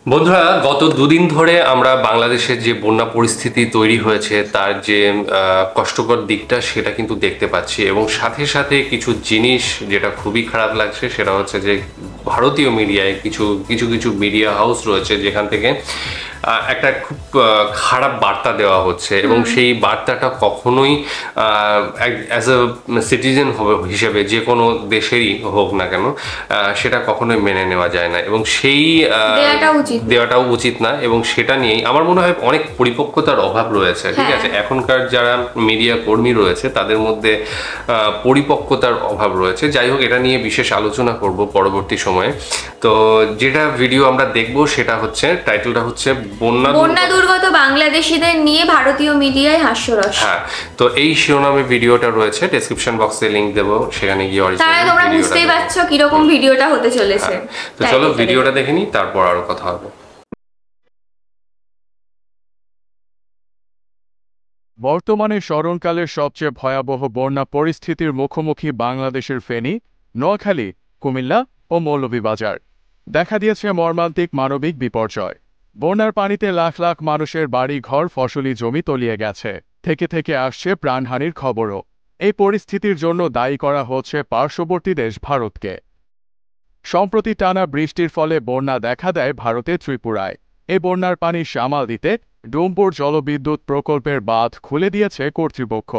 বন্ধুরা, গত দুদিন ধরে আমরা বাংলাদেশের যে বন্যা পরিস্থিতি তৈরি হয়েছে তার যে কষ্টকর দিকটা সেটা কিন্তু দেখতে পাচ্ছি, এবং সাথে সাথে কিছু জিনিস যেটা খুবই খারাপ লাগছে সেটা হচ্ছে যে ভারতীয় মিডিয়ায় কিছু কিছু কিছু মিডিয়া হাউস রয়েছে যেখান থেকে একটা খুব খারাপ বার্তা দেওয়া হচ্ছে, এবং সেই বার্তাটা কখনোই অ্যাজ এ সিটিজেন হিসেবে যে কোনো দেশেরই হোক না কেন সেটা কখনোই মেনে নেওয়া যায় না, এবং সেই দেওয়াটাও উচিত না। এবং সেটা নিয়েই আমার মনে হয় অনেক পরিপক্কতার অভাব রয়েছে। ঠিক আছে, এখনকার যারা মিডিয়া কর্মী রয়েছে তাদের মধ্যে পরিপক্কতার অভাব রয়েছে। যাই হোক, এটা নিয়ে বিশেষ আলোচনা করব পরবর্তী সময়ে। তো যেটা ভিডিও আমরা দেখব সেটা হচ্ছে, টাইটেলটা হচ্ছে বন্যা দুর্গত বাংলাদেশিদের নিয়ে ভারতীয় মিডিয়ায় হাস্যরস। হ্যাঁ, তো এই শিরোনামে ভিডিওটা রয়েছে, ডেসক্রিপশন বক্সে লিংক দেবো, সেখানে গিয়ে তাহলে তোমরা বুঝতেই পারছো কিরকম ভিডিওটা হতে চলেছে। তো চলো ভিডিওটা দেখে নিই, তারপর আরো কথা হবে। বর্তমানে স্মরণকালের সবচেয়ে ভয়াবহ বন্যা পরিস্থিতির মুখোমুখি বাংলাদেশের ফেনী, নোয়াখালী, কুমিল্লা ও মৌলভীবাজার। দেখা দিয়েছে মর্মান্তিক মানবিক বিপর্যয়। বন্যার পানিতে লাখ লাখ মানুষের বাড়ি ঘর, ফসলি জমি তলিয়ে গেছে। থেকে থেকে আসছে প্রাণহানির খবরও। এই পরিস্থিতির জন্য দায়ী করা হচ্ছে পার্শ্ববর্তী দেশ ভারতকে। সম্প্রতি টানা বৃষ্টির ফলে বন্যা দেখা দেয় ভারতের ত্রিপুরায়। এই বন্যার পানি সামাল দিতে ডুমপুর জলবিদ্যুৎ প্রকল্পের বাঁধ খুলে দিয়েছে কর্তৃপক্ষ,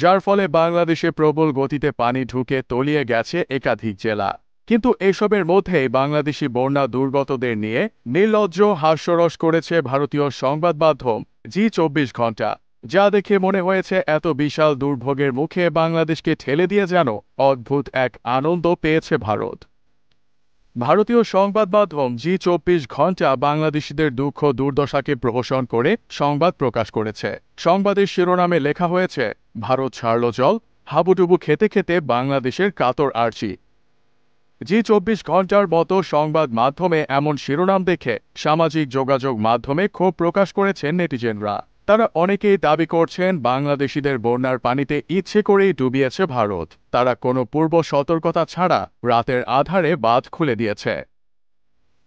যার ফলে বাংলাদেশে প্রবল গতিতে পানি ঢুকে তলিয়ে গেছে একাধিক জেলা। কিন্তু এসবের মধ্যেই বাংলাদেশি বন্যা দুর্গতদের নিয়ে নির্লজ্জ হাস্যরস করেছে ভারতীয় সংবাদ মাধ্যম জি24 ঘণ্টা, যা দেখে মনে হয়েছে এত বিশাল দুর্ভোগের মুখে বাংলাদেশকে ঠেলে দিয়ে যেন অদ্ভুত এক আনন্দ পেয়েছে ভারত। ভারতীয় সংবাদ মাধ্যম জি24 ঘণ্টা বাংলাদেশিদের দুঃখ দুর্দশাকে প্রহসন করে সংবাদ প্রকাশ করেছে। সংবাদের শিরোনামে লেখা হয়েছে, ভারত ছাড়ল জল, হাবুডুবু খেতে খেতে বাংলাদেশের কাতর আর্চি। জি24 ঘণ্টার মতো সংবাদ মাধ্যমে এমন শিরোনাম দেখে সামাজিক যোগাযোগ মাধ্যমে ক্ষোভ প্রকাশ করেছেন নেটিজেনরা। তারা অনেকেই দাবি করছেন বাংলাদেশিদের বন্যার পানিতে ইচ্ছে করেই ডুবিয়েছে ভারত। তারা কোনো পূর্ব সতর্কতা ছাড়া রাতের আধারে বাঁধ খুলে দিয়েছে।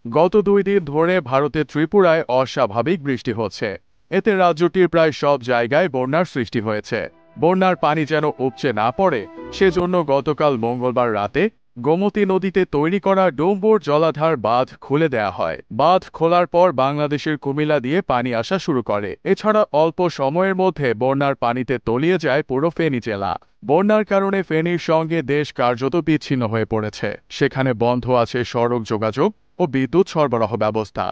গত 2 দিন ধরে ভারতের ত্রিপুরায় অস্বাভাবিক বৃষ্টি হচ্ছে। এতে রাজ্যটির প্রায় সব জায়গায় বন্যার সৃষ্টি হয়েছে। বন্যার পানি যেন উপচে না পড়ে সেজন্য গতকাল মঙ্গলবার রাতে গোমতী নদীতে তৈরি করা ডুমপুর জলাধার বাঁধ খুলে দেয়া হয়। বাঁধ খোলার পর বাংলাদেশের কুমিল্লা দিয়ে পানি আসা শুরু করে। এছাড়া অল্প সময়ের মধ্যে বন্যার পানিতে তলিয়ে যায় পুরো ফেনী জেলা। বন্যার কারণে ফেনীর সঙ্গে দেশ কার্যত বিচ্ছিন্ন হয়ে পড়েছে। সেখানে বন্ধ আছে সড়ক যোগাযোগ ও বিদ্যুৎ সরবরাহ ব্যবস্থা।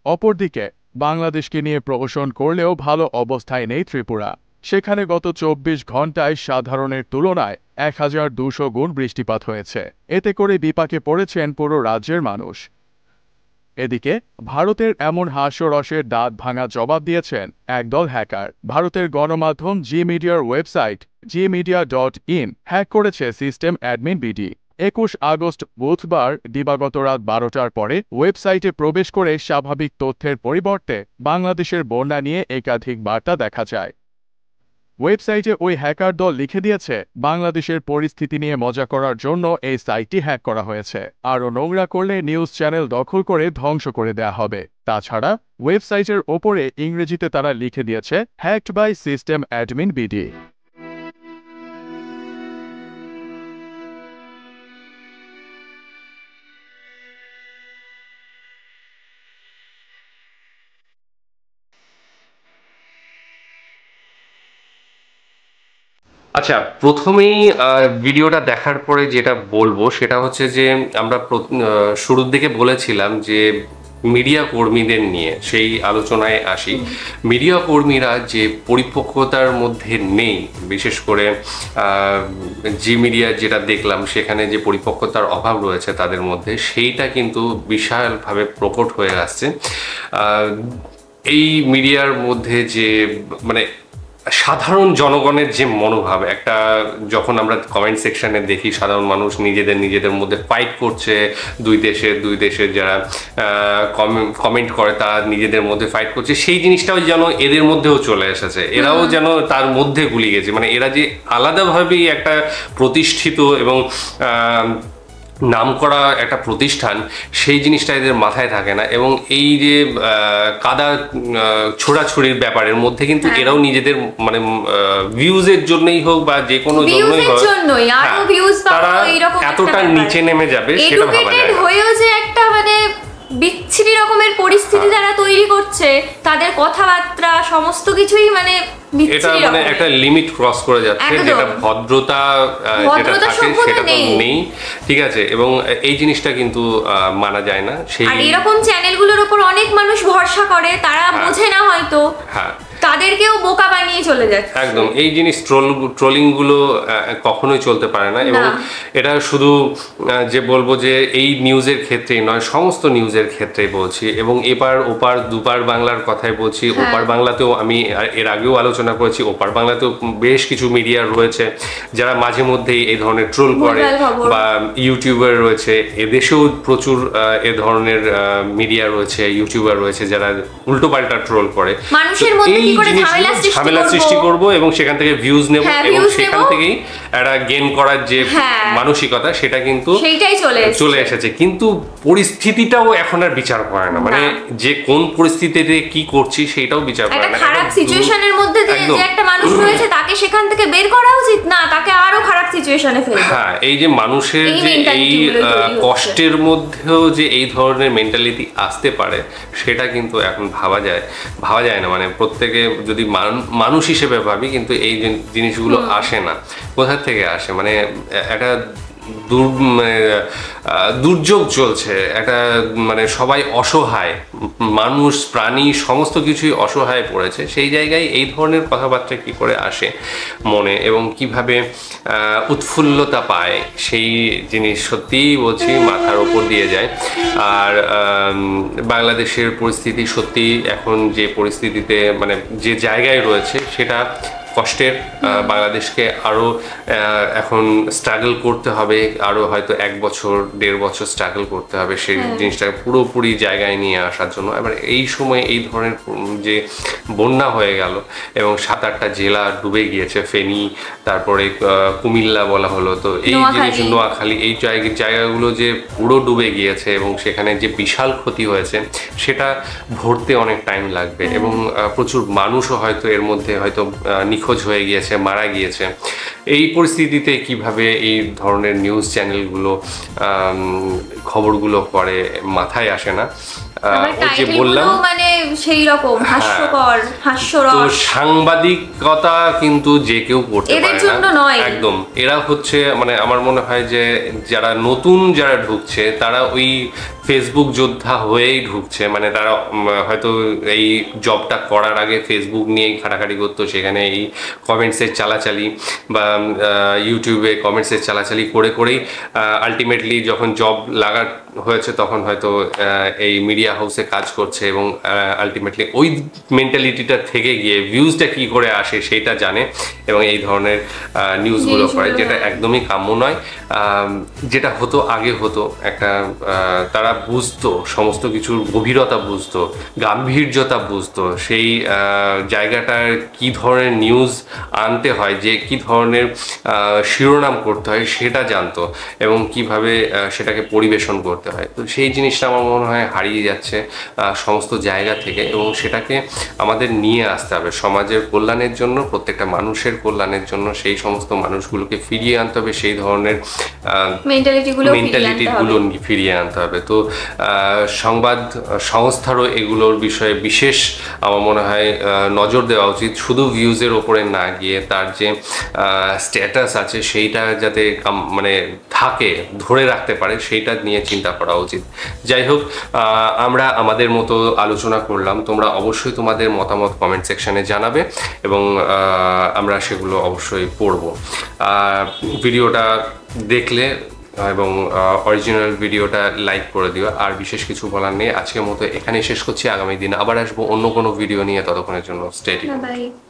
অপরদিকে বাংলাদেশকে নিয়ে প্রহসন করলেও ভালো অবস্থায় নেই ত্রিপুরা। সেখানে গত 24 ঘণ্টায় সাধারণের তুলনায় 1200 গুণ বৃষ্টিপাত হয়েছে। এতে করে বিপাকে পড়েছেন পুরো রাজ্যের মানুষ। এদিকে ভারতের এমন হাস্যরসের দাঁত ভাঙা জবাব দিয়েছেন একদল হ্যাকার। ভারতের গণমাধ্যম জি মিডিয়ার ওয়েবসাইট gmedia.in হ্যাক করেছে সিস্টেম অ্যাডমিন বিডি। 21 আগস্ট বুধবার দিবাগত রাত 12টার পরে ওয়েবসাইটে প্রবেশ করে স্বাভাবিক তথ্যের পরিবর্তে বাংলাদেশের বন্যা নিয়ে একাধিক বার্তা দেখা যায়। ওয়েবসাইটে ওই হ্যাকার দল লিখে দিয়েছে, বাংলাদেশের পরিস্থিতি নিয়ে মজা করার জন্য এই সাইটটি হ্যাক করা হয়েছে। আরও নোংরা করলে নিউজ চ্যানেল দখল করে ধ্বংস করে দেয়া হবে। তাছাড়া ওয়েবসাইটের ওপরে ইংরেজিতে তারা লিখে দিয়েছে, hacked by system admin BD. আচ্ছা, প্রথমেই ভিডিওটা দেখার পরে যেটা বলবো সেটা হচ্ছে যে আমরা শুরুর দিকে বলেছিলাম যে মিডিয়া কর্মীদের নিয়ে সেই আলোচনায় আসি। মিডিয়া কর্মীরা যে পরিপক্কতার মধ্যে নেই, বিশেষ করে জি মিডিয়া যেটা দেখলাম সেখানে যে পরিপক্কতার অভাব রয়েছে তাদের মধ্যে, সেইটা কিন্তু বিশালভাবে প্রকট হয়ে আসছে। এই মিডিয়ার মধ্যে যে মানে সাধারণ জনগণের যে মনোভাব, একটা যখন আমরা কমেন্ট সেকশনে দেখি সাধারণ মানুষ নিজেদের মধ্যে ফাইট করছে, দুই দেশের যারা কমেন্ট করে তারা নিজেদের মধ্যে ফাইট করছে, সেই জিনিসটাও যেন এদের মধ্যেও চলে এসেছে। এরাও যেন তার মধ্যে গুলিয়ে গেছে। মানে এরা যে আলাদাভাবেই একটা প্রতিষ্ঠিত এবং নামকরা একটা প্রতিষ্ঠান, সেই জিনিসটা এদের মাথায় থাকে না। এবং এই যে কাদা ছোড়াছুড়ির ব্যাপারের মধ্যে কিন্তু এরাও নিজেদের মানে ভিউজের জন্যই হোক বা যে কোনো জন্যই হোক, তারা এতটা নিচে নেমে যাবে সেটা ভাবা যায় না। হয়েও যে একটা মানে বিচ্ছিরি রকমের পরিস্থিতি যারা তৈরি করছে, তাদের কথাবার্তা সমস্ত কিছুই মানে এটা মানে একটা লিমিট ক্রস করে যাচ্ছে, যেটা ভদ্রতা যেটা থাকে সেটা তো নেই, ঠিক আছে। এবং এই জিনিসটা কিন্তু মানা যায় না। সেই আর এরকম চ্যানেলগুলোর উপর অনেক মানুষ ভরসা করে, তারা বোঝে না হয়তো, তাদেরকেও বোকা বানিয়ে চলে যাচ্ছে একদম। এই জিনিস ট্রোলিং গুলো কখনোই চলতে পারে না। এবং এটা শুধু যে বলবো যে এই নিউজের ক্ষেত্রেই নয়, সমস্ত নিউজের ক্ষেত্রেই বলছি। এবং এপার ওপার দুপার বাংলার কথাই বলছি। ওপার বাংলাতেও আমি এর আগেও আলোচনা করেছি, ওপার বাংলাতেও বেশ কিছু মিডিয়া রয়েছে যারা মাঝে মধ্যেই এই ধরনের ট্রোল করে, বা ইউটিউবার রয়েছে। এদেশেও প্রচুর এ ধরনের মিডিয়া রয়েছে, ইউটিউবার রয়েছে যারা উল্টো পাল্টা ট্রোল করে। মানুষের মধ্যে ঝামেলা সৃষ্টি করব এবং সেখান থেকে ভিউজ নেব, এবং সেখান থেকেই একটা গেইন করার যে মানসিকতা সেটা কিন্তু চলে এসেছে। কিন্তু পরিস্থিতিটাও এখন আর বিচার করে না, মানে যে কোন পরিস্থিতিতে কি করছি সেটাও বিচার করে না। খারাপ সিচুয়েশনের মধ্যে যে একটা মানুষ রয়েছে, তাকে সেখান থেকে বের করা উচিত না, তাকে আরো খারাপ সিচুয়েশনে ফেলবে। হ্যাঁ, এই যে মানুষের যে এই কষ্টের মধ্যেও যে এই ধরনের মেন্টালিটি আসতে পারে, সেটা কিন্তু এখন ভাবা যায় না। মানে প্রত্যেকে যদি মানুষ হিসেবে ভাবি, কিন্তু এই জিনিসগুলো আসে না। কোথা থেকে আসে? মানে একটা দুর্যোগ চলছে, একটা মানে সবাই অসহায়, মানুষ প্রাণী সমস্ত কিছুই অসহায় পড়েছে। সেই জায়গায় এই ধরনের কথাবার্তা কি করে আসে মনে, এবং কিভাবে উৎফুল্লতা পায়, সেই জিনিস সত্যিই বলছি মাথার ওপর দিয়ে যায়। আর বাংলাদেশের পরিস্থিতি সত্যি এখন যে পরিস্থিতিতে মানে যে জায়গায় রয়েছে সেটা কষ্টের। বাংলাদেশকে আরও এখন স্ট্রাগল করতে হবে, আরও হয়তো 1 বছর 1.5 বছর স্ট্রাগল করতে হবে সেই জিনিসটাকে পুরোপুরি জায়গায় নিয়ে আসার জন্য। এবার এই সময় এই ধরনের যে বন্যা হয়ে গেল এবং 7-8টা জেলা ডুবে গিয়েছে, ফেনী, তারপরে কুমিল্লা বলা হলো, তো এই জিনিস নোয়াখালী, এই জায়গাগুলো যে পুরো ডুবে গিয়েছে এবং সেখানে যে বিশাল ক্ষতি হয়েছে সেটা ভরতে অনেক টাইম লাগবে। এবং প্রচুর মানুষও হয়তো এর মধ্যে হয়তো নিখোঁজ হয়ে গিয়েছে, মারা গিয়েছে। এই পরিস্থিতিতে কিভাবে এই ধরনের নিউজ চ্যানেলগুলো খবরগুলো করে মাথায় আসে না। যে বললাম মানে সেই রকম হাস্যরস, তো সাংবাদিকতা কিন্তু যে কেউ করতে পারে না একদম। এরা হচ্ছে মানে আমার মনে হয় যে যারা ঢুকছে তারা ওই ফেসবুক যোদ্ধা হয়েই ঢুকছে। মানে তারা হয়তো এই জবটা করার আগে ফেসবুক নিয়েই ঘাটাঘাটি করতো, সেখানে এই কমেন্টসের চালাচালি বা ইউটিউবে কমেন্টসের চালাচালি করেই আলটিমেটলি যখন জব লাগা হয়েছে তখন হয়তো এই মিডিয়া হাউসে কাজ করছে, এবং আলটিমেটলি ওই মেন্টালিটিটা থেকে গিয়ে ভিউজটা কি করে আসে সেটা জানে এবং এই ধরনের নিউজগুলো করে, যেটা একদমই কাম্য নয়। যেটা আগে হতো একটা তারা বুঝতো, সমস্ত কিছুর গভীরতা বুঝতো, গাম্ভীর্যতা বুঝতো, সেই জায়গাটার কি ধরনের নিউজ আনতে হয়, যে কি ধরনের শিরোনাম করতে হয় সেটা জানতো, এবং কিভাবে সেটাকে পরিবেশন করতে হয়। তো সেই জিনিসটা আমার মনে হয় হারিয়ে যাচ্ছে সমস্ত জায়গা থেকে, এবং সেটাকে আমাদের নিয়ে আসতে হবে সমাজের কল্যাণের জন্য, প্রত্যেকটা মানুষের কল্যাণের জন্য। সেই সমস্ত মানুষগুলোকে ফিরিয়ে আনতে হবে, সেই ধরনের মেন্টালিটিগুলো ফিরিয়ে আনতে হবে। তো সংবাদ সংস্থারও এগুলোর বিষয়ে বিশেষ আমার মনে হয় নজর দেওয়া উচিত, শুধু ভিউজের ওপরে না গিয়ে তার যে স্ট্যাটাস আছে সেইটা যাতে মানে থাকে, ধরে রাখতে পারে, সেইটা নিয়ে চিন্তা করা উচিত। যাই হোক, আমরা আমাদের মতো আলোচনা করলাম, তোমরা অবশ্যই তোমাদের মতামত কমেন্ট সেকশনে জানাবে এবং আমরা সেগুলো অবশ্যই পড়ব। ভিডিওটা দেখলে এবং অরিজিনাল ভিডিওটা লাইক করে দিও। আর বিশেষ কিছু বলার নেই, আজকের মতো এখানেই শেষ করছি। আগামী দিন আবার আসবো অন্য কোনো ভিডিও নিয়ে, ততক্ষণের জন্য স্টে টিউনড।